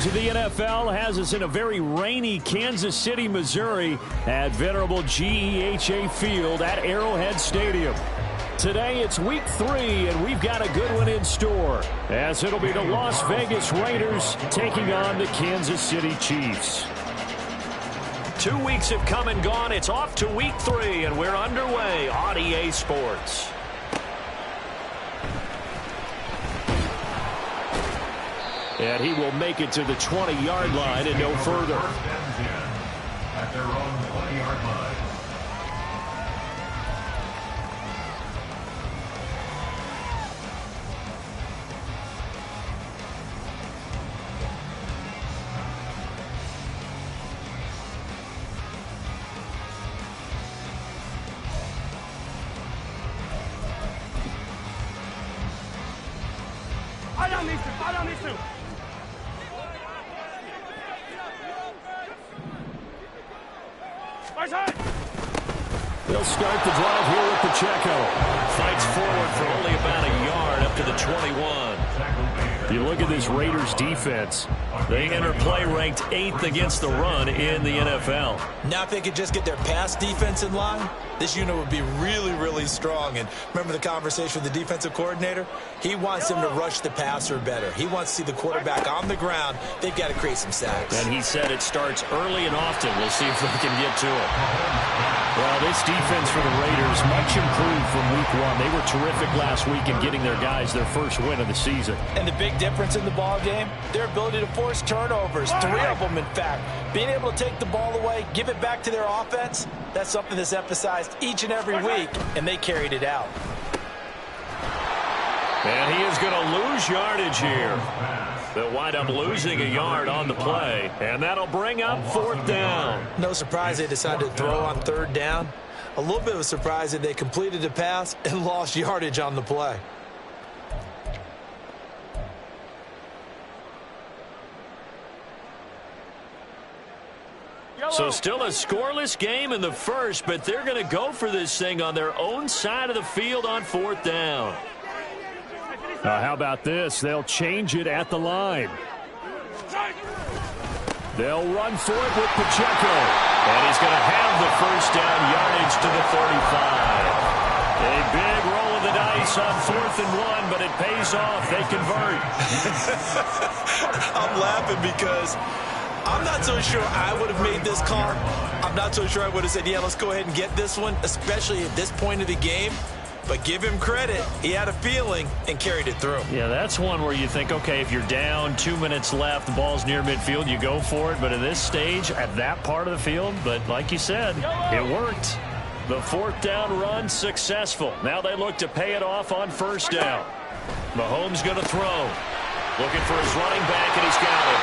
coverage of the NFL has us in a very rainy Kansas City, Missouri at venerable GEHA Field at Arrowhead Stadium. Today it's week 3, and we've got a good one in store, as it'll be the Las Vegas Raiders taking on the Kansas City Chiefs. 2 weeks have come and gone. It's off to week 3, and we're underway on EA Sports. And he will make it to the 20-yard line and no further. At their own 20-yard line. I don't need to. They'll start the drive here with Pacheco. Fights forward for only about a yard up to the 21. You look at this Raiders defense. They enter play ranked 8th against the run in the NFL. Now if they could just get their pass defense in line, this unit would be really, really strong. And remember the conversation with the defensive coordinator? He wants them to rush the passer better. He wants to see the quarterback on the ground. They've got to create some sacks. And he said it starts early and often. We'll see if they can get to it. Well, this defense for the Raiders, much improved from week 1. They were terrific last week in getting their guys their first win of the season. And the big difference in the ball game, their ability to force turnovers, 3 of them in fact. Being able to take the ball away, give it back to their offense, that's something that's emphasized each and every week, and they carried it out. And he is going to lose yardage here. They'll wind up losing a yard on the play, and that'll bring up 4th down. No surprise they decided to throw on 3rd down. A little bit of a surprise that they completed the pass and lost yardage on the play. So still a scoreless game in the first, but they're going to go for this thing on their own side of the field on 4th down. How about this? They'll change it at the line. They'll run for it with Pacheco. And he's going to have the first down, yardage to the 35. A big roll of the dice on 4th and 1, but it pays off. They convert. I'm laughing because I'm not so sure I would have made this call. I'm not so sure I would have said, yeah, let's go ahead and get this one, especially at this point of the game. But give him credit. He had a feeling and carried it through. Yeah, that's one where you think, okay, if you're down, 2 minutes left, the ball's near midfield, you go for it. But at this stage, at that part of the field, but like you said, it worked. The 4th down run successful. Now they look to pay it off on 1st down. Mahomes going to throw. Looking for his running back, and he's got it.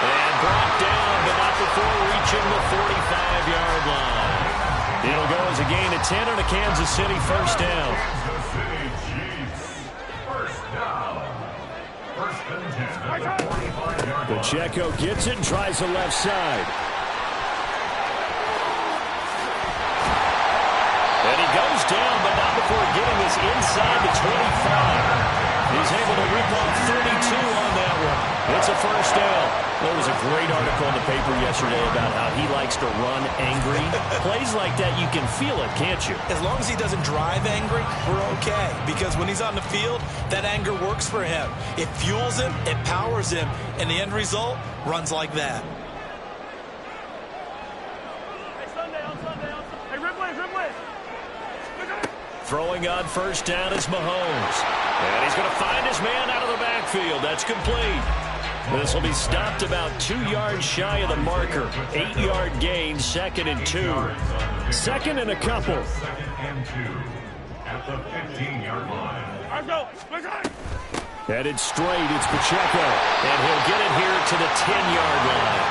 And brought down, but not before reaching the 45-yard line. It'll go as a gain of 10 on a Kansas City 1st down. Kansas City Chiefs. 1st down. 1st and 10 at the 45-yard line. Pacheco gets it and tries the left side. And he goes down, but not before getting us inside the 25. He's able to rip off 32 on that one. It's a 1st down. There was a great article in the paper yesterday about how he likes to run angry. Plays like that, you can feel it, can't you? As long as he doesn't drive angry, we're okay. Because when he's on the field, that anger works for him. It fuels him, it powers him, and the end result runs like that. Throwing on 1st down is Mahomes. And he's going to find his man out of the backfield. That's complete. This will be stopped about 2 yards shy of the marker. 8-yard gain, 2nd and 2. 2nd and a couple. 2nd and 2 at the 15-yard line. Headed straight, it's Pacheco. And he'll get it here to the 10-yard line.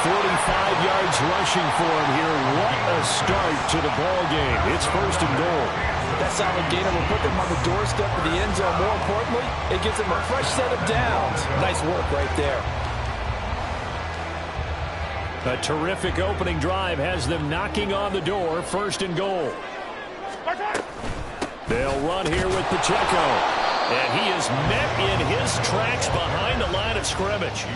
45 yards rushing for him here. What a start to the ball game. It's 1st and goal. That solid gainer will put them on the doorstep of the end zone. More importantly, it gives them a fresh set of downs. Nice work right there. A terrific opening drive has them knocking on the door. 1st and goal. They'll run here with Pacheco. And he is met in his tracks behind the line of scrimmage.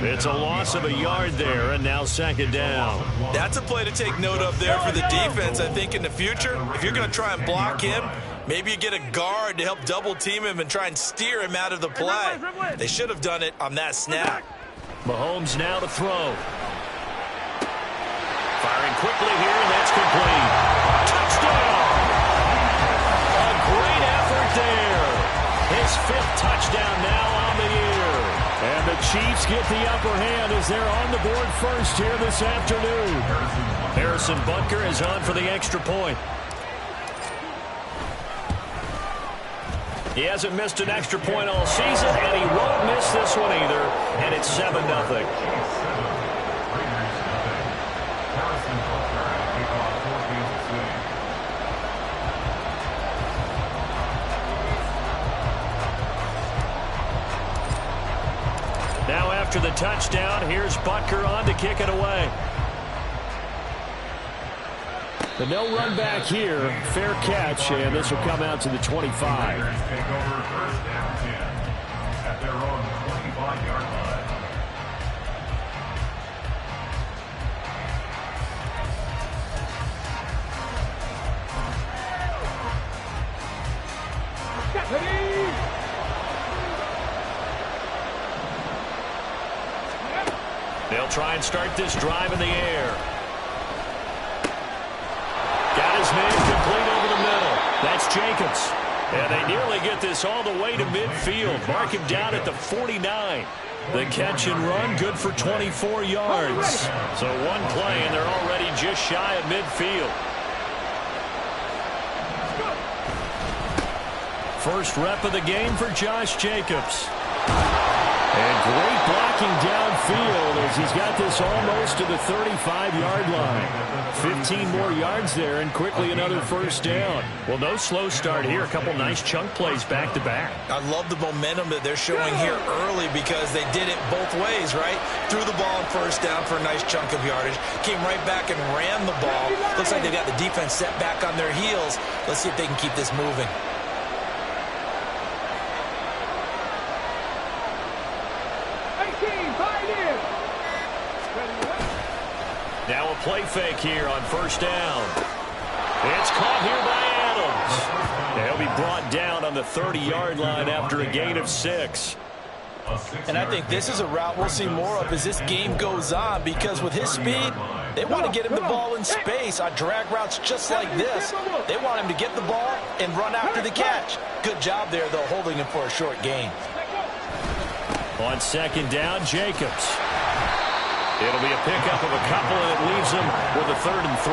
It's a loss of a yard there, and now second down. That's a play to take note of there for the defense. I think in the future, if you're going to try and block him, maybe you get a guard to help double team him and try and steer him out of the play. They should have done it on that snap. Mahomes now to throw. Firing quickly here, and that's complete. Touchdown! A great effort there. His 5th touchdown now on the year. And the Chiefs get the upper hand as they're on the board first here this afternoon. Harrison Butker is on for the extra point. He hasn't missed an extra point all season, and he won't miss this one either. And it's 7-0. Now after the touchdown, here's Butker on to kick it away. The no run back here, fair catch, and this will come out to the 25. Take over first down 10 at their own 25-yard line. They'll try and start this drive in the air. Got his man complete over the middle. That's Jacobs. And they nearly get this all the way to midfield. Mark him down at the 49. The catch and run, good for 24 yards. So one play, and they're already just shy of midfield. First rep of the game for Josh Jacobs. And great blocking downfield as he's got this almost to the 35-yard line. 15 more yards there and quickly another first down. Well, no slow start here. A couple nice chunk plays back-to-back. I love the momentum that they're showing here early because they did it both ways, right? Threw the ball on first down for a nice chunk of yardage. Came right back and ran the ball. Looks like they got the defense set back on their heels. Let's see if they can keep this moving. Now a play fake here on first down. It's caught here by Adams. They'll be brought down on the 30-yard line after a gain of 6. And I think this is a route we'll see more of as this game goes on because with his speed, they want to get him the ball in space on drag routes just like this. They want him to get the ball and run after the catch. Good job there, though, holding him for a short gain. On second down, Jacobs. It'll be a pickup of a couple, and it leaves them with a 3rd and 3.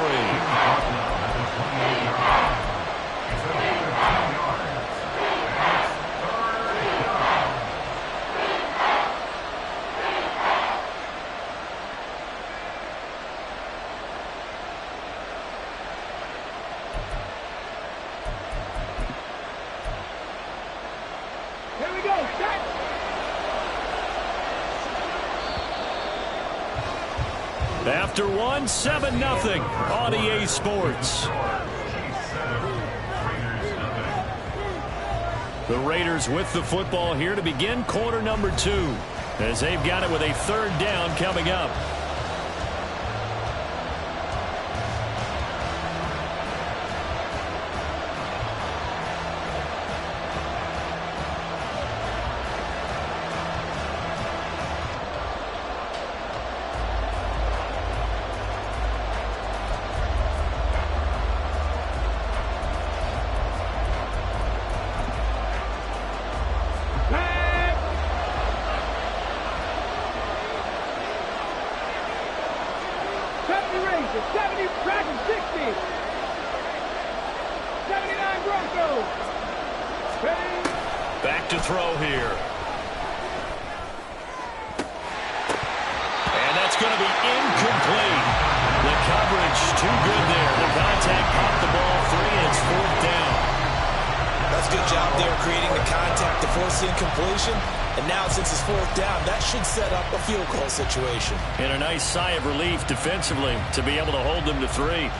After one, 7-0 on EA Sports. The Raiders with the football here to begin quarter number 2 as they've got it with a 3rd down coming up. Back to throw here. And that's going to be incomplete. The coverage too good there. The contact popped the ball free, and it's 4th down. That's a good job there creating the contact to force the incompletion. And now since it's 4th down, that should set up a field goal situation. And a nice sigh of relief defensively to be able to hold them to 3.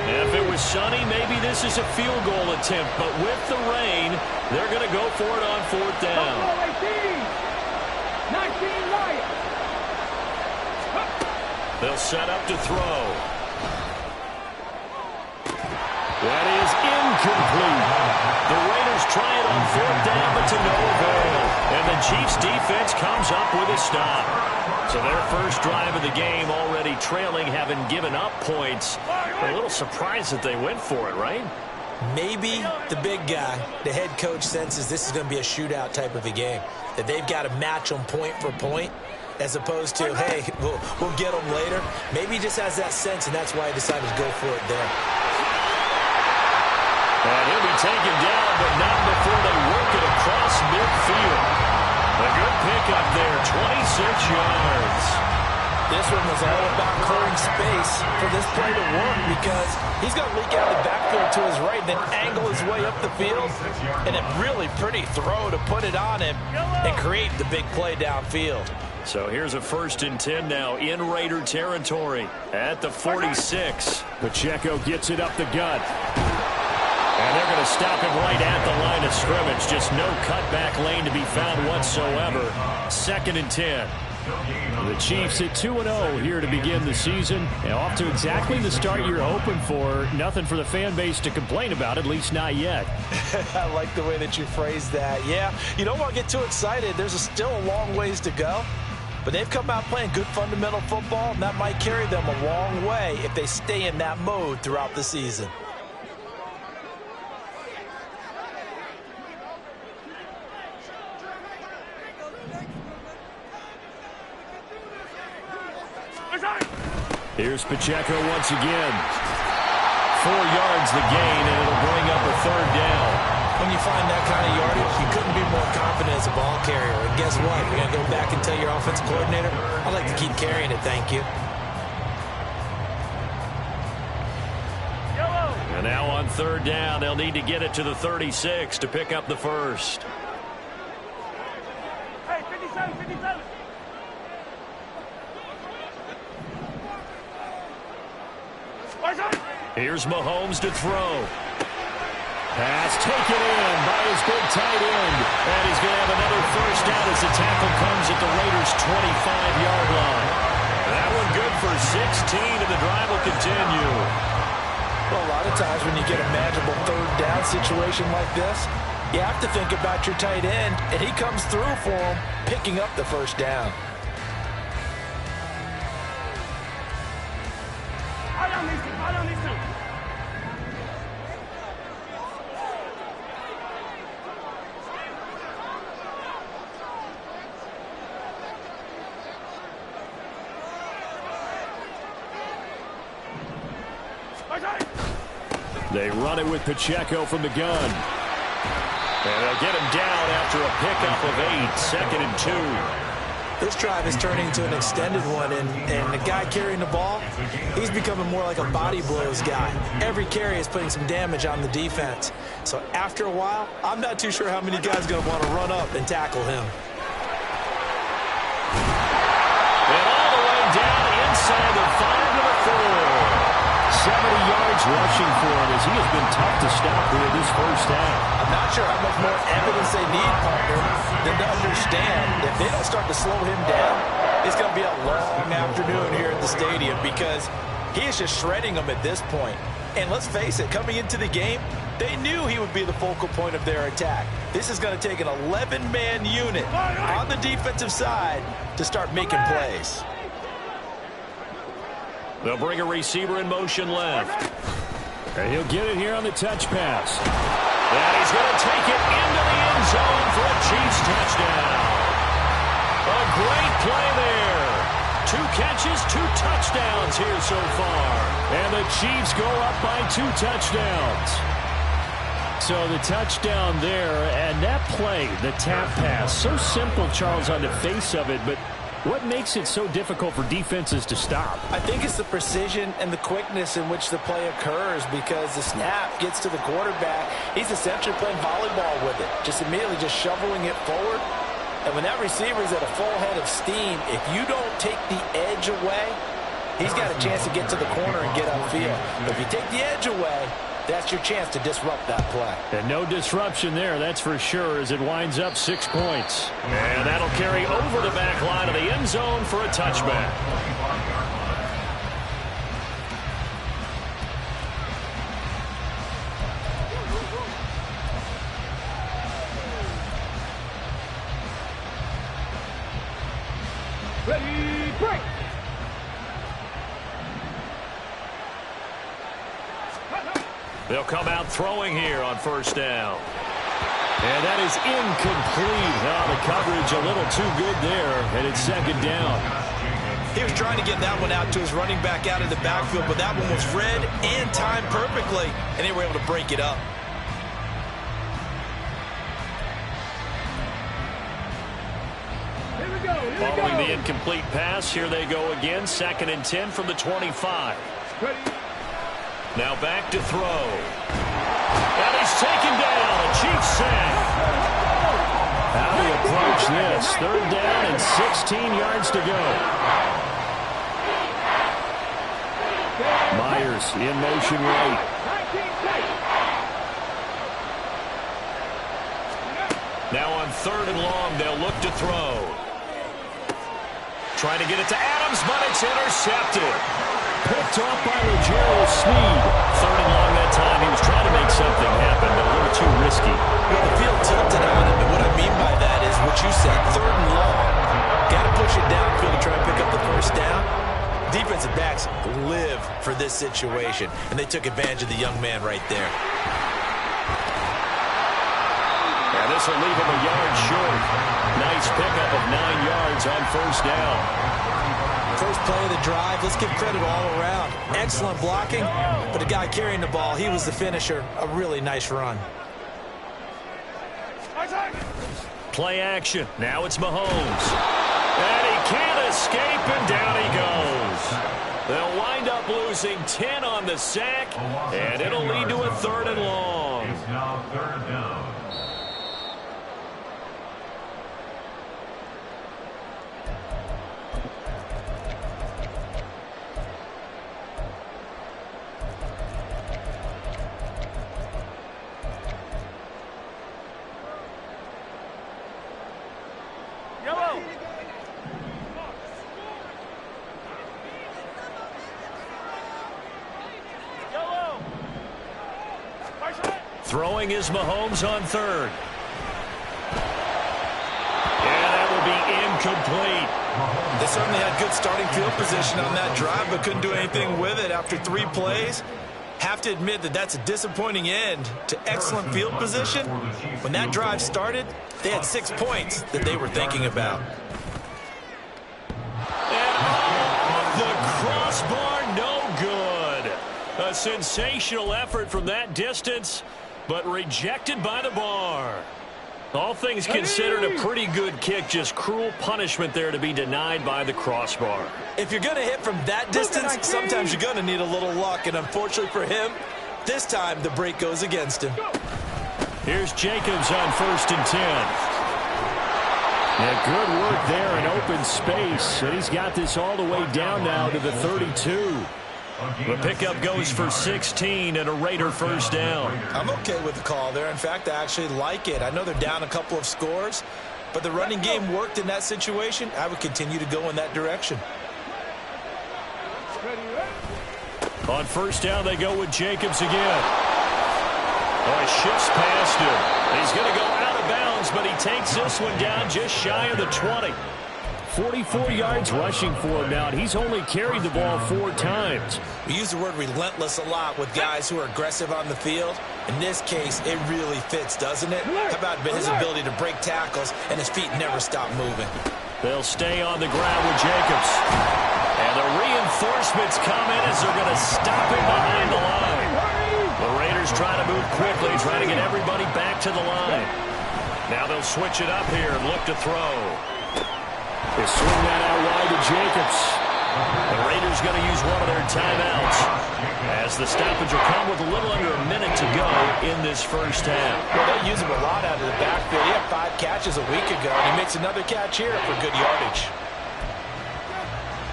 If it was sunny, maybe this is a field goal attempt. But with the rain, they're going to go for it on 4th down. 19 Lions. They'll set up to throw. That is incomplete. The Raiders try it on 4th down, but to no avail. And the Chiefs defense comes up with a stop. So their first drive of the game already trailing, having given up points. They're a little surprised that they went for it, right? Maybe the big guy, the head coach, senses this is going to be a shootout type of a game. That they've got to match them point for point, as opposed to, hey, we'll get them later. Maybe he just has that sense, and that's why he decided to go for it there. And he'll be taken down, but not before they work it across midfield. A good pickup there, 26 yards. This one was all about clearing space for this play to work, because he's going to leak out the backfield to his right, then angle his way up the field, and a really pretty throw to put it on him and create the big play downfield. So here's a 1st and 10 now in Raider territory at the 46. Pacheco gets it up the gut. And they're going to stop him right at the line of scrimmage. Just no cutback lane to be found whatsoever. 2nd and 10. The Chiefs at 2-0 here to begin the season. And off to exactly the start you're hoping for. Nothing for the fan base to complain about, at least not yet. I like the way that you phrased that. Yeah, you don't want to get too excited. There's still a long ways to go. But they've come out playing good fundamental football, and that might carry them a long way if they stay in that mode throughout the season. Here's Pacheco once again. 4 yards the gain, and it'll bring up a 3rd down. When you find that kind of yardage, you couldn't be more confident as a ball carrier. And guess what? You're going to go back and tell your offensive coordinator, I'd like to keep carrying it, thank you. And now on 3rd down, they'll need to get it to the 36 to pick up the first. Hey, 57, 57. Here's Mahomes to throw. Pass taken in by his big tight end. And he's going to have another first down as the tackle comes at the Raiders' 25-yard line. That one good for 16, and the drive will continue. Well, a lot of times when you get a manageable 3rd down situation like this, you have to think about your tight end, and he comes through for him, picking up the first down. I don't need to. They run it with Pacheco from the gun. And they'll get him down after a pickup of 8, 2nd and 2. This drive is turning into an extended one, and the guy carrying the ball, he's becoming more like a body blows guy. Every carry is putting some damage on the defense. So after a while, I'm not too sure how many guys are going to want to run up and tackle him. And all the way down inside the 5 to the 4. 70 yards rushing for him as he has been tough to stop here this first half. I'm not sure how much more evidence they need, partner, than to understand if they don't start to slow him down, it's going to be a long afternoon here at the stadium, because he is just shredding them at this point. And let's face it, coming into the game, they knew he would be the focal point of their attack. This is going to take an 11-man unit on the defensive side to start making plays. They'll bring a receiver in motion left. And he'll get it here on the touch pass. And he's going to take it into the end zone for a Chiefs touchdown. A great play there. 2 catches, 2 touchdowns here so far. And the Chiefs go up by 2 touchdowns. So the touchdown there, and that play, the tap pass, so simple, Charles, on the face of it, but what makes it so difficult for defenses to stop? I think it's the precision and the quickness in which the play occurs, because the snap gets to the quarterback. He's essentially playing volleyball with it, just immediately just shoveling it forward. And when that receiver is at a full head of steam, if you don't take the edge away, he's got a chance to get to the corner and get upfield. But if you take the edge away, that's your chance to disrupt that play. And no disruption there, that's for sure, as it winds up 6 points. And that'll carry over the back line of the end zone for a touchback. Ready, break. They'll come out throwing here on first down. And that is incomplete. Oh, the coverage a little too good there, and it's second down. He was trying to get that one out to his running back out of the backfield, but that one was read and timed perfectly, and they were able to break it up. Here we go. Following the incomplete pass, here they go again. 2nd and 10 from the 25. Ready. Now back to throw. And he's taken down. A Chiefs sack. How do you approach this? 3rd down and 16 yards to go. Myers in motion right. 19 play. Now on 3rd and long, they'll look to throw. Trying to get it to Adams, but it's intercepted. Picked off by Legero Sneed. 3rd and long that time. He was trying to make something happen, but a little too risky. Well, the field tilted on him, and what I mean by that is what you said, 3rd and long. Got to push it downfield to try and pick up the first down. Defensive backs live for this situation, and they took advantage of the young man right there. And this will leave him a yard short. Nice pickup of 9 yards on first down. First play of the drive, let's give credit all around. Excellent blocking, but the guy carrying the ball, he was the finisher. A really nice run. Play action. Now it's Mahomes. And he can't escape, and down he goes. They'll wind up losing 10 on the sack, and it'll lead to a 3rd and long. It's now 3rd down. Yellow. Yellow. Throwing is Mahomes on 3rd. And that will be incomplete. They certainly had good starting field position on that drive, but couldn't do anything with it after 3 plays. Have to admit that that's a disappointing end to excellent field position. When that drive started, they had 6 points that they were thinking about. And off the crossbar, no good. A sensational effort from that distance, but rejected by the bar. All things considered, a pretty good kick. Just cruel punishment there to be denied by the crossbar. If you're going to hit from that distance, sometimes you're going to need a little luck. And unfortunately for him, this time the break goes against him. Here's Jacobs on 1st and 10. Yeah, good work there in open space. And he's got this all the way down now to the 32. The pickup goes for 16 and a Raider first down. I'm okay with the call there. In fact, I actually like it. I know they're down a couple of scores, but the running game worked in that situation. I would continue to go in that direction. On first down, they go with Jacobs again. Oh, he shifts past him. He's going to go out of bounds, but he takes this one down just shy of the 20. 44 yards rushing for him now, and he's only carried the ball 4 times. We use the word relentless a lot with guys who are aggressive on the field. In this case, it really fits, doesn't it? How about his ability to break tackles and his feet never stop moving? They'll stay on the ground with Jacobs. And the reinforcements come in as they're going to stop him behind the line. The Raiders try to move quickly, trying to get everybody back to the line. Now they'll switch it up here and look to throw. They swing that out wide to Jacobs. The Raiders going to use one of their timeouts as the stoppage will come with a little under a minute to go in this first half. Well, they use him a lot out of the backfield. He had 5 catches a week ago, and he makes another catch here for good yardage.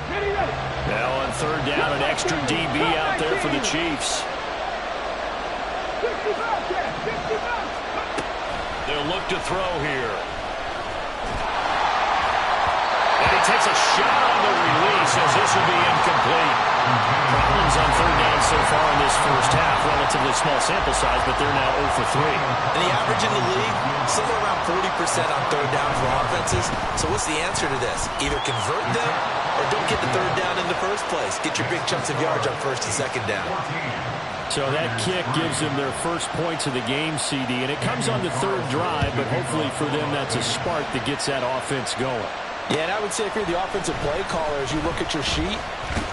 Now on third down, an extra DB out there for the Chiefs. They'll look to throw here. And he takes a shot on the release as this will be incomplete. Problems on third down so far in this first half. Relatively small sample size, but they're now 0 for 3. And the average in the league, somewhere around 40% on third down for offenses. So what's the answer to this? Either convert them or don't get the third down in the first place. Get your big chunks of yards on first and second down. So that kick gives them their first points of the game, CD, and it comes on the third drive, but hopefully for them that's a spark that gets that offense going. Yeah, and I would say if you're the offensive play caller, as you look at your sheet,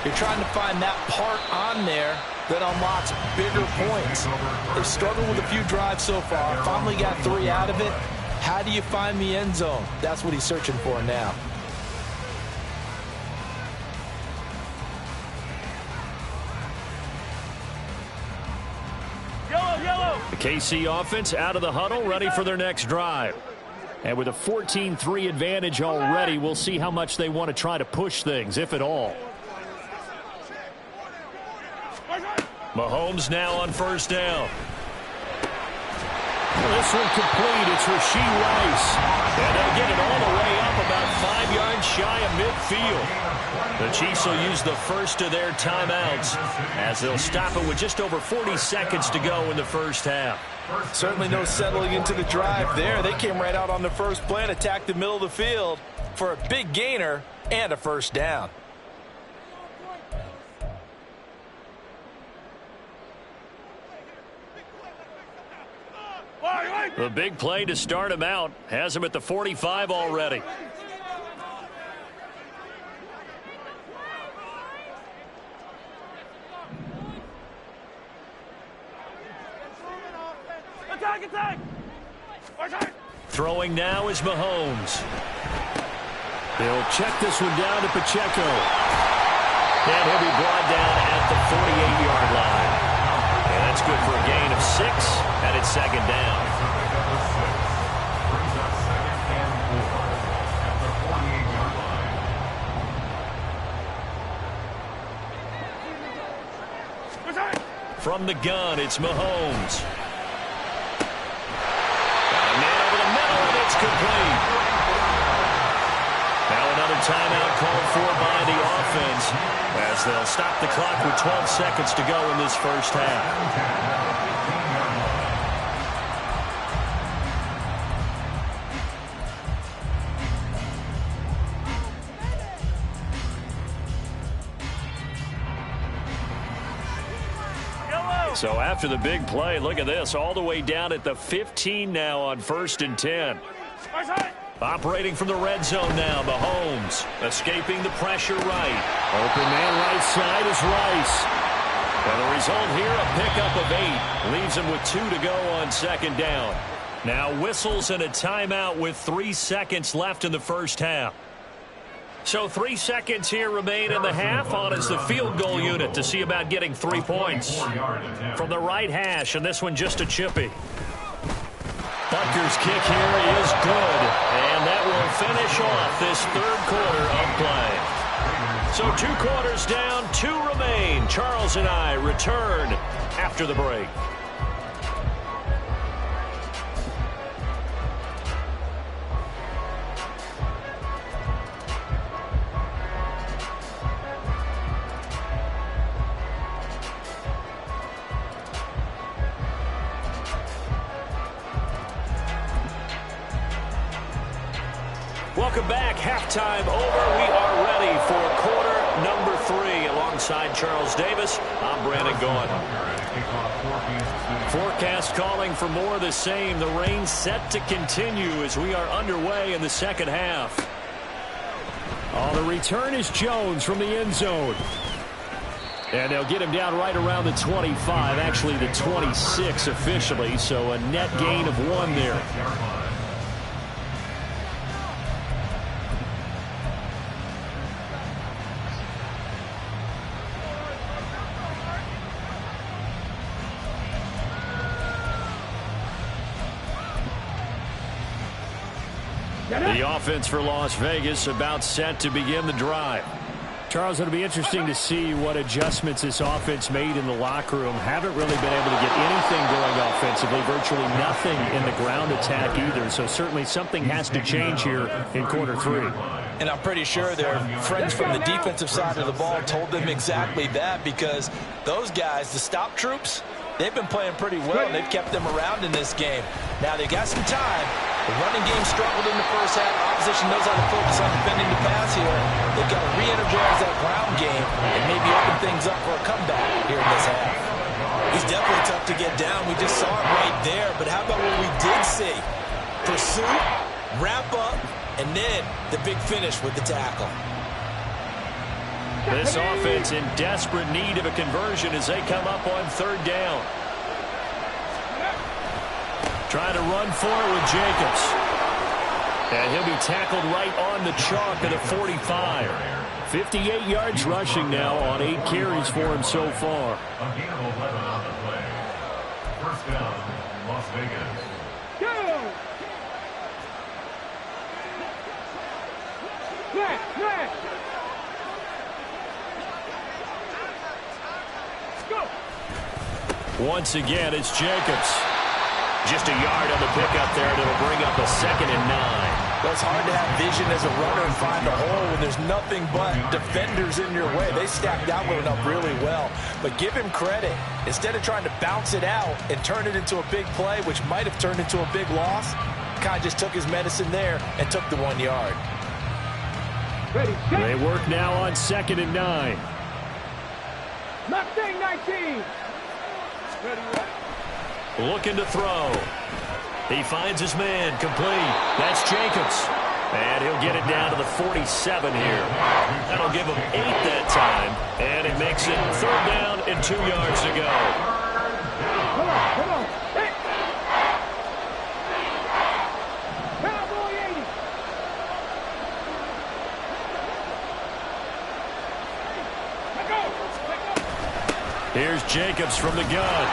you're trying to find that part on there that unlocks bigger points. They've struggled with a few drives so far, finally got 3 out of it. How do you find the end zone? That's what he's searching for now. The KC offense out of the huddle, ready for their next drive. And with a 14-3 advantage already, we'll see how much they want to try to push things, if at all. Mahomes now on first down. This one complete. It's Rashee Rice. And they'll get it all the way up about 5 yards shy of midfield. The Chiefs will use the first of their timeouts as they'll stop it with just over 40 seconds to go in the first half. Certainly no settling into the drive there. They came right out on the first play and attacked the middle of the field for a big gainer and a first down. The big play to start him out has him at the 45 already. Throwing now is Mahomes. They'll check this one down to Pacheco. And he'll be brought down at the 48-yard line. And that's good for a gain of 6, and it's second down. From the gun, it's Mahomes. It's complete. Now another timeout called for by the offense as they'll stop the clock with 12 seconds to go in this first half. So after the big play, look at this, all the way down at the 15 now on 1st and 10. Operating from the red zone now, Mahomes escaping the pressure right. Open man right side is Rice. And the result here, a pickup of 8. Leaves him with 2 to go on second down. Now whistles and a timeout with 3 seconds left in the first half. So 3 seconds here remain in the half on as the field goal unit to see about getting 3 points. From the right hash, and this one just a chippy. Butker's kick here is good, and that will finish off this third quarter of play. So 2 quarters down, 2 remain. Charles and I return after the break. Welcome back. Halftime over. We are ready for quarter number 3. Alongside Charles Davis, I'm Brandon Gaughan. Forecast calling for more of the same. The rain set to continue as we are underway in the second half. The return is Jones from the end zone. And they'll get him down right around the 25, actually the 26 officially, so a net gain of 1 there. The offense for Las Vegas about set to begin the drive. Charles, it'll be interesting to see what adjustments this offense made in the locker room. Haven't really been able to get anything going offensively, virtually nothing in the ground attack either. So certainly something has to change here in quarter 3. And I'm pretty sure their friends from the defensive side of the ball told them exactly that, because those guys, the stop troops, they've been playing pretty well. They've kept them around in this game. Now, they got some time. The running game struggled in the first half. Opposition knows how to focus on defending the pass here. They've got to re-energize that ground game and maybe open things up for a comeback here in this half. He's definitely tough to get down. We just saw it right there. But how about what we did see? Pursuit, wrap up, and then the big finish with the tackle. This offense in desperate need of a conversion as they come up on 3rd down. Trying to run for it with Jacobs. And he'll be tackled right on the chalk of the 45. 58 yards rushing now on 8 carries for him so far. A gain of 11 on the play. First down, Las Vegas. Go! Smash! Go! Once again, it's Jacobs. Just a yard on the pickup there, and it'll bring up a 2nd and 9. Well, it's hard to have vision as a runner and find a hole when there's nothing but defenders in your way. They stacked that one up really well. But give him credit. Instead of trying to bounce it out and turn it into a big play, which might have turned into a big loss, kind of just took his medicine there and took the 1 yard. Ready, They work now on 2nd and 9. Mustang 19. Ready, Looking to throw. He finds his man, complete. That's Jacobs. And he'll get it down to the 47 here. That'll give him 8 that time. And it makes it 3rd down and 2 yards to go. Come on. Hey. Cowboy 80. Let go. Here's Jacobs from the gun.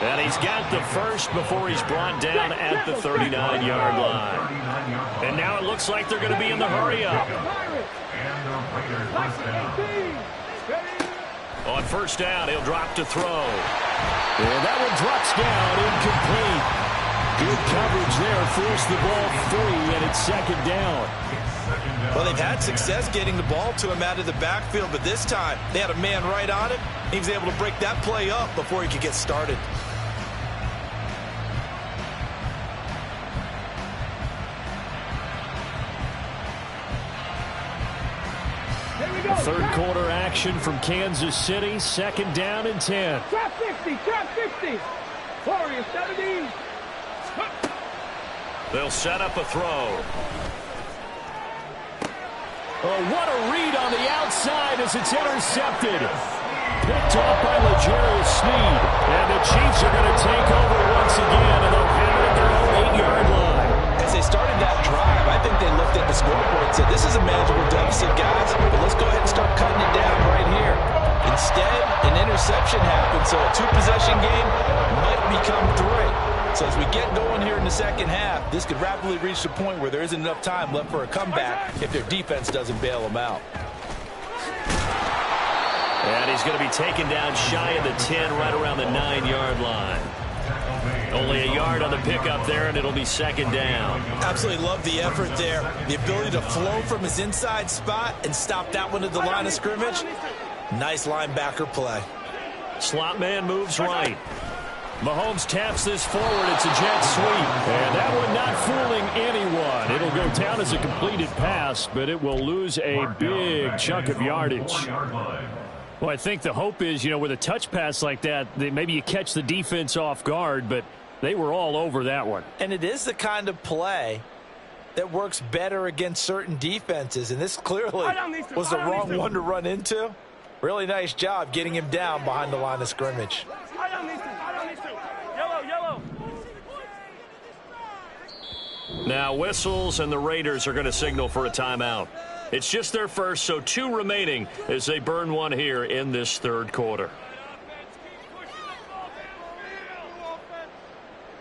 And he's got the first before he's brought down at the 39-yard line. And now it looks like they're going to be in the hurry-up. And the Raiders first down. On 1st down, he'll drop to throw. And that one drops down, incomplete. Good coverage there, forced the ball free, and it's 2nd down. Well, they've had success getting the ball to him out of the backfield, but this time they had a man right on him. He was able to break that play up before he could get started. Third quarter action from Kansas City. 2nd down and 10. Trap 50. Warriors 70. They'll set up a throw. Oh, what a read on the outside as it's intercepted. Picked off by L'Jarius Sneed. And the Chiefs are going to take over once again, and they'll have it at their own 8-yard line. As they started that drive, I think they looked at the scoreboard and said, this is a manageable deficit, guys, but let's go ahead and start cutting it down right here. Instead, an interception happened, so a 2-possession game might become 3. So as we get going here in the 2nd half, this could rapidly reach the point where there isn't enough time left for a comeback if their defense doesn't bail them out. And he's going to be taken down shy of the 10, right around the 9-yard line. Only a yard on the pickup there, and it'll be 2nd down. Absolutely love the effort there. The ability to flow from his inside spot and stop that one at the line of scrimmage. Nice linebacker play. Slot man moves right. Mahomes taps this forward. It's a jet sweep. And that one not fooling anyone. It'll go down as a completed pass, but it will lose a big chunk of yardage. Well, I think the hope is, with a touch pass like that maybe you catch the defense off guard, but they were all over that one. And it is the kind of play that works better against certain defenses, and this clearly was the wrong one to run into. Really nice job getting him down behind the line of scrimmage. Yellow. Now whistles, and the Raiders are going to signal for a timeout. It's just their first, so 2 remaining as they burn one here in this 3rd quarter.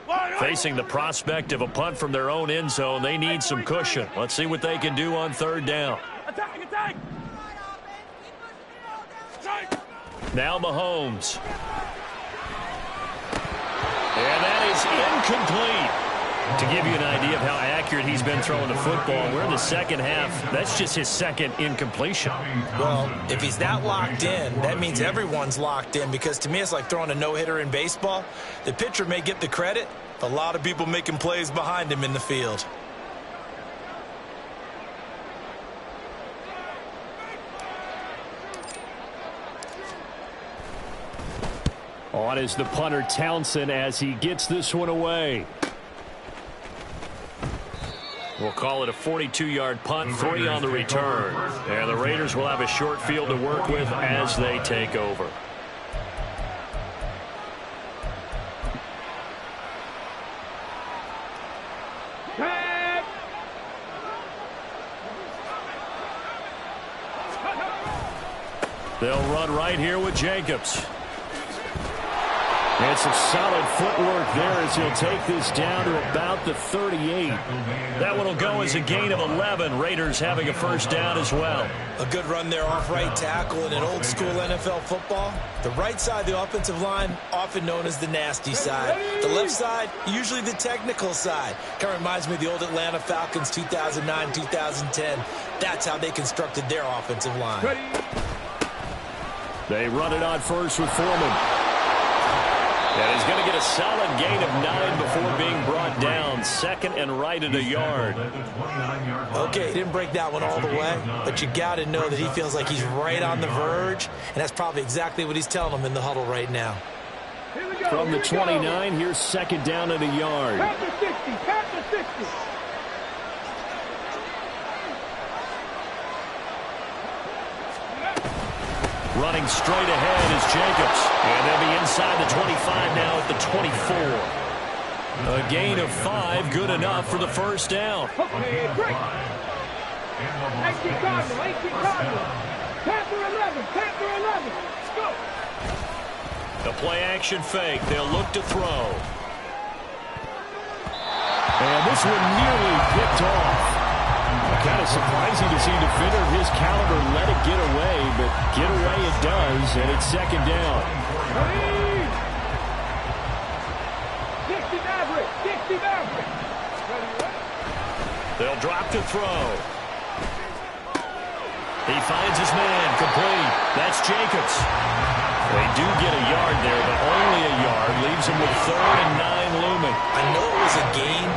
Line Facing the prospect of a punt from their own end zone, they need some cushion. Let's see what they can do on third down. Now Mahomes. And that is incomplete. To give you an idea of how accurate he's been throwing the football, we're in the second half. That's just his second incompletion. Well, if he's that locked in, that means everyone's locked in, because to me it's like throwing a no-hitter in baseball. The pitcher may get the credit, but a lot of people making plays behind him in the field. On is the punter Townsend as he gets this one away. We'll call it a 42-yard punt, 3 on the return. And the Raiders will have a short field to work with as they take over. They'll run right here with Jacobs. And some solid footwork there as he'll take this down to about the 38. That one will go as a gain of 11. Raiders having a first down as well. A good run there off right tackle in an old school NFL football. The right side of the offensive line, often known as the nasty side. The left side, usually the technical side. Kind of reminds me of the old Atlanta Falcons 2009, 2010. That's how they constructed their offensive line. They run it on first with Foreman. And he's going to get a solid gain of 9 before being brought down. Second and right at a yard. Okay, he didn't break that one all the way, but you got to know that he feels like he's right on the verge, and that's probably exactly what he's telling them in the huddle right now. From the 29, here's second down at a yard. Pat the 60, pat the 60. Running straight ahead is Jacobs. And they'll be inside the 25 now at the 24. A gain of 5, good enough for the first down. Okay, break. 18 Cardinal, 18 Cardinal. Panther 11, Panther 11. Let's go. The play action fake. They'll look to throw. And this one nearly picked off. Kind of surprising to see a defender of his caliber let it get away, but get away it does, and it's second down. 60 Maverick, 60 Maverick. They'll drop to throw. He finds his man, complete. That's Jacobs. They do get a yard there, but only a yard. Leaves him with 3rd and 9 looming. I know it was a gain,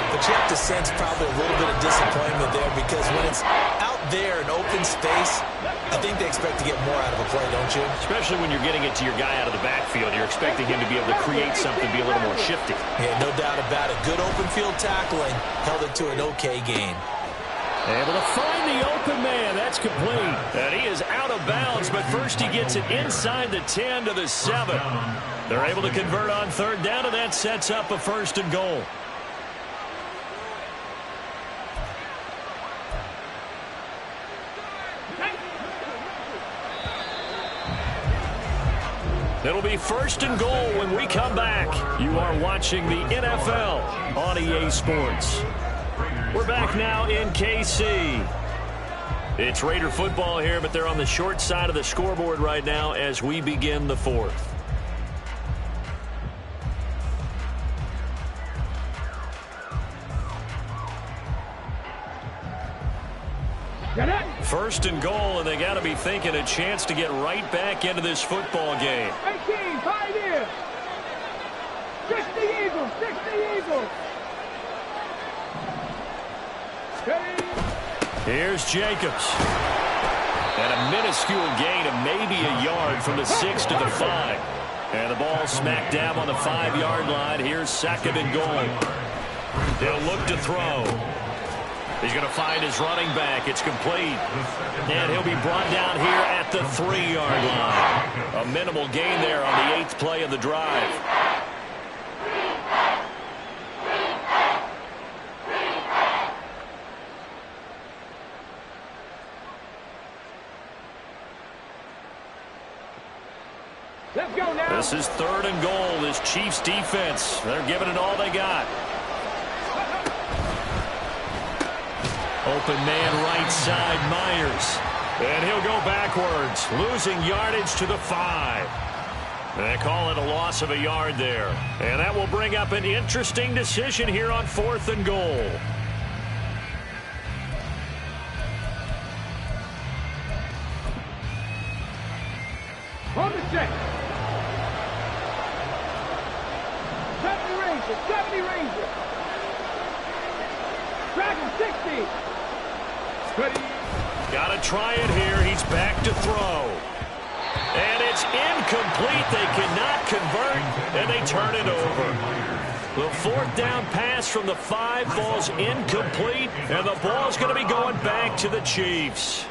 but you have to sense probably a little bit of disappointment there, because when it's out there in open space, I think they expect to get more out of a play, don't you? Especially when you're getting it to your guy out of the backfield. You're expecting him to be able to create something, be a little more shifty. Yeah, no doubt about it. Good open field tackling held it to an okay gain. Able to find the open man. That's complete. And he is out of bounds, but first he gets it inside the 10 to the 7. They're able to convert on third down, and that sets up a 1st and goal. It'll be 1st and goal when we come back. You are watching the NFL on EA Sports. We're back now in KC. It's Raider football here, but they're on the short side of the scoreboard right now as we begin the 4th. First and goal, and they got to be thinking a chance to get right back into this football game. 18, Pioneers. 60 Eagles, 60 Eagles. Here's Jacobs. And a minuscule gain of maybe a yard from the 6 to the 5. And the ball smack dab on the 5-yard line. Here's 2nd and goal. They'll look to throw. He's going to find his running back. It's complete. And he'll be brought down here at the 3-yard line. A minimal gain there on the 8th play of the drive. Let's go now. This is 3rd and goal. This Chiefs defense, they're giving it all they got. Open man right side, Myers. And he'll go backwards, losing yardage to the 5. They call it a loss of a yard there. And that will bring up an interesting decision here on 4th and goal. On the check. 70 Rangers, 70 Rangers. Dragon 60. Ready. Got to try it here. He's back to throw. And it's incomplete. They cannot convert, and they turn it over. The 4th down pass from the 5 falls incomplete, and the ball's going to be going back to the Chiefs.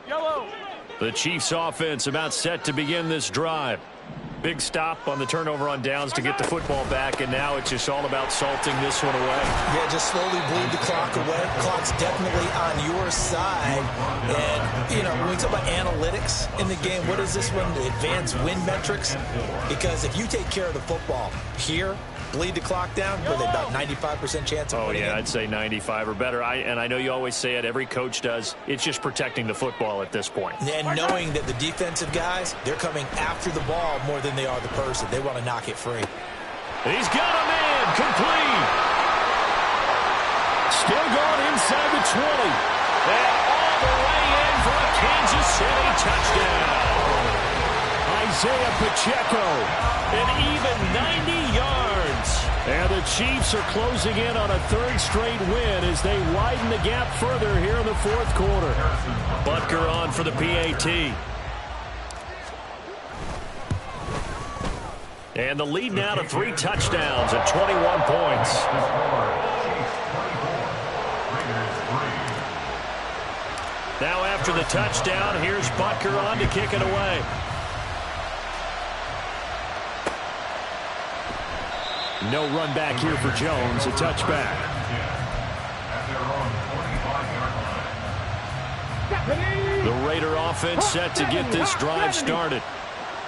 Yellow. The Chiefs offense about set to begin this drive. Big stop on the turnover on downs to get the football back, and now it's just all about salting this one away. Yeah, just slowly bleed the clock away. Clock's definitely on your side. And, you know, when we talk about analytics in the game, what is this one? The advanced win metrics? Because if you take care of the football here, bleed the clock down, were they about 95% chance of winning? Oh, yeah, it? I'd say 95 or better. And I know you always say it, every coach does. It's just protecting the football at this point. And knowing that the defensive guys, they're coming after the ball more than they are the person. They want to knock it free. He's got a man, complete. Still going inside the 20. And all the way in for a Kansas City touchdown. Isaiah Pacheco, an even 90 yards. And the Chiefs are closing in on a 3rd straight win as they widen the gap further here in the 4th quarter. Butker on for the PAT. And the lead now to 3 touchdowns at 21 points. Now after the touchdown, here's Butker on to kick it away. No run back here for Jones, a touchback. The Raider offense set to get this drive started.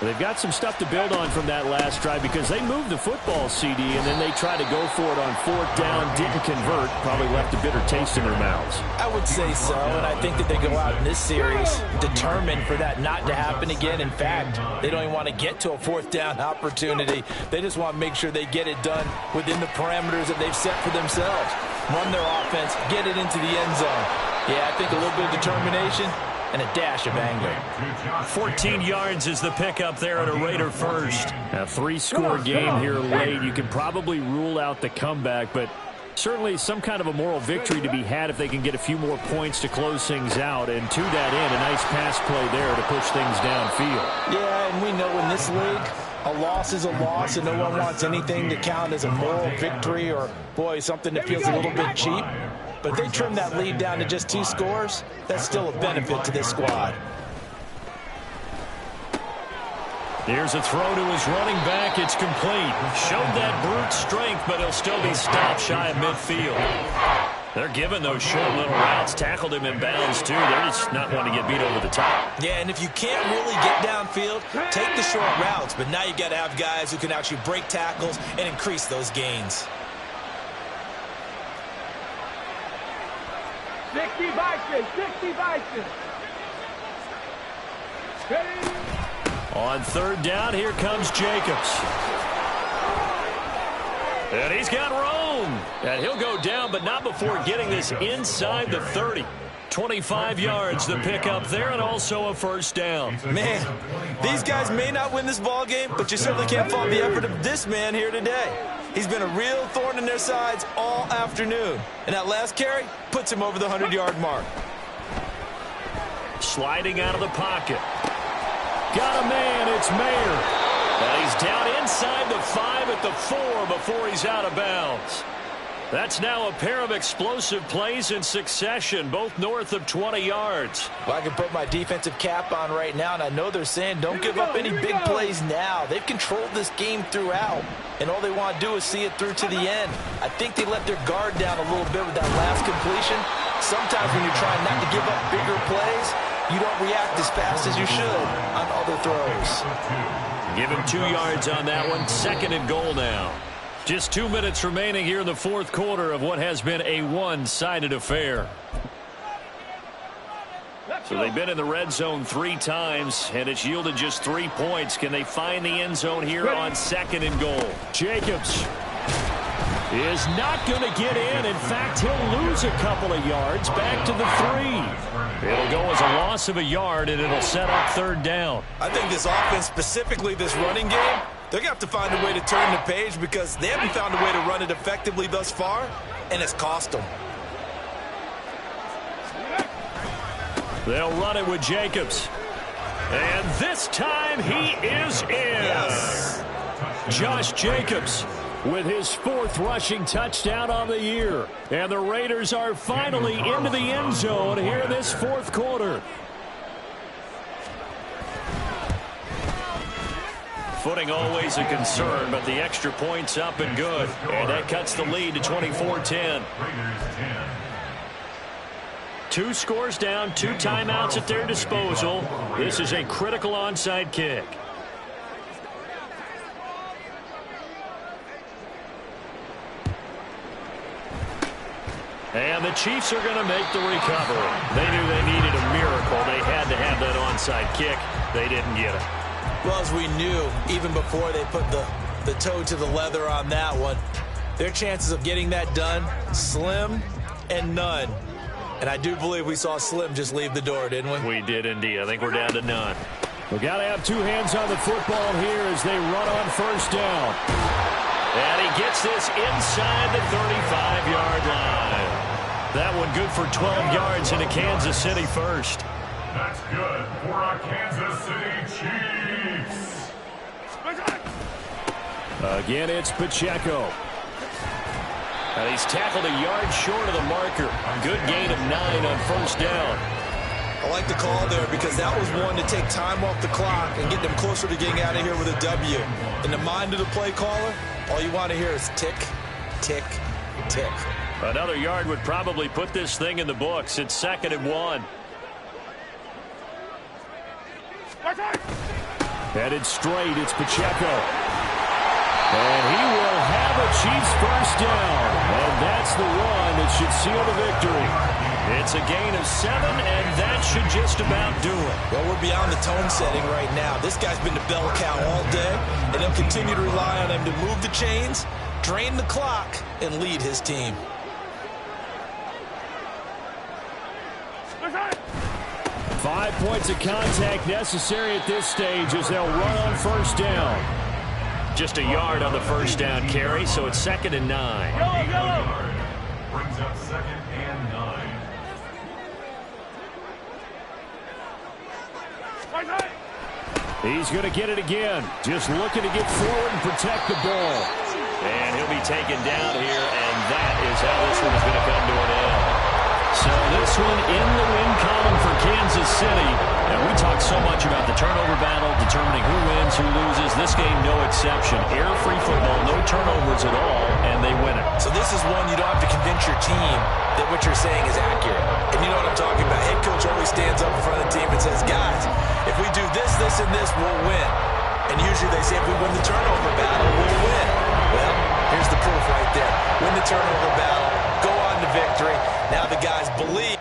They've got some stuff to build on from that last drive because they moved the football, CD, and then they tried to go for it on 4th down, didn't convert, probably left a bitter taste in their mouths. I would say so, and I think that they go out in this series determined for that not to happen again. In fact, they don't even want to get to a 4th down opportunity. They just want to make sure they get it done within the parameters that they've set for themselves. Run their offense, get it into the end zone. Yeah, I think a little bit of determination and a dash of anger. 14 yards is the pickup there at a Raider first. A 3-score game here late. You can probably rule out the comeback, but certainly some kind of a moral victory to be had if they can get a few more points to close things out. And to that end, a nice pass play there to push things downfield. Yeah, and we know in this league, a loss is a loss, and no one wants anything to count as a moral victory or, boy, something that feels a little bit cheap. But if they trim that lead down to just 2 scores, that's still a benefit to this squad. Here's a throw to his running back. It's complete. Showed that brute strength, but he'll still be stopped shy of midfield. They're giving those short little routes. Tackled him in bounds, too. They're just not wanting to get beat over the top. Yeah, and if you can't really get downfield, take the short routes. But now you got to have guys who can actually break tackles and increase those gains. 60 Vikings, 60 Vikings. Ready. On 3rd down, here comes Jacobs. And he's got room. And he'll go down, but not before getting this inside the 30. 25 yards, the pickup there, and also a 1st down. Man, these guys may not win this ball game, but you certainly can't fault the effort of this man here today. He's been a real thorn in their sides all afternoon. And that last carry puts him over the 100-yard mark. Sliding out of the pocket. Got a man, it's Mayer. And he's down inside the 5 at the 4 before he's out of bounds. That's now a pair of explosive plays in succession, both north of 20 yards. Well, I can put my defensive cap on right now, and I know they're saying don't give up any big plays now. They've controlled this game throughout, and all they want to do is see it through to the end. I think they let their guard down a little bit with that last completion. Sometimes when you're trying not to give up bigger plays, you don't react as fast as you should on other throws. Give him 2 yards on that one. 2nd and goal now. Just 2 minutes remaining here in the fourth quarter of what has been a one-sided affair. So they've been in the red zone 3 times, and it's yielded just 3 points. Can they find the end zone here on 2nd and goal? Jacobs is not going to get in. In fact, he'll lose a couple of yards back to the 3. It'll go as a loss of a yard, and it'll set up 3rd down. I think this offense, specifically this running game, they're going to have to find a way to turn the page because they haven't found a way to run it effectively thus far, and it's cost them. They'll run it with Jacobs. And this time he is in. Yes. Josh Jacobs with his 4th rushing touchdown on the year. And the Raiders are finally into the end zone here in this fourth quarter. Footing always a concern, but the extra point's up and good. And that cuts the lead to 24-10. 2 scores down, 2 timeouts at their disposal. This is a critical onside kick. And the Chiefs are going to make the recovery. They knew they needed a miracle. They had to have that onside kick. They didn't get it. Well, as we knew, even before they put the toe to the leather on that one, their chances of getting that done, slim and none. And I do believe we saw Slim just leave the door, didn't we? We did indeed. I think we're down to none. We've got to have 2 hands on the football here as they run on 1st down. And he gets this inside the 35-yard line. That one good for 12 yards into Kansas City 1st. That's good for a Kansas City Chiefs. Again, it's Pacheco. And he's tackled a yard short of the marker. Good gain of 9 on 1st down. I like the call there because that was one to take time off the clock and get them closer to getting out of here with a W. In the mind of the play caller, all you want to hear is tick, tick, tick. Another yard would probably put this thing in the books. It's 2nd and 1. Headed straight, it's Pacheco. And he will have a Chiefs 1st down. And that's the one that should seal the victory. It's a gain of 7, and that should just about do it. Well, we're beyond the tone setting right now. This guy's been the bell cow all day, and they'll continue to rely on him to move the chains, drain the clock, and lead his team. Five points of contact necessary at this stage as they'll run on 1st down. Just a yard on the 1st down carry, so it's 2nd and 9. Brings up 2nd and 9. He's going to get it again. Just looking to get forward and protect the ball. And he'll be taken down here, and that is how this one is going to come to an end. So this one in the win column for Kansas City. And we talk so much about the turnover battle, determining who wins, who loses. This game, no exception. Air-free football, no turnovers at all, and they win it. So this is one you don't have to convince your team that what you're saying is accurate. And you know what I'm talking about. Head coach always stands up in front of the team and says, guys, if we do this, this, and this, we'll win. And usually they say if we win the turnover battle, we'll win. Well, here's the proof right there. Win the turnover battle, go on to victory. Now the guys believe.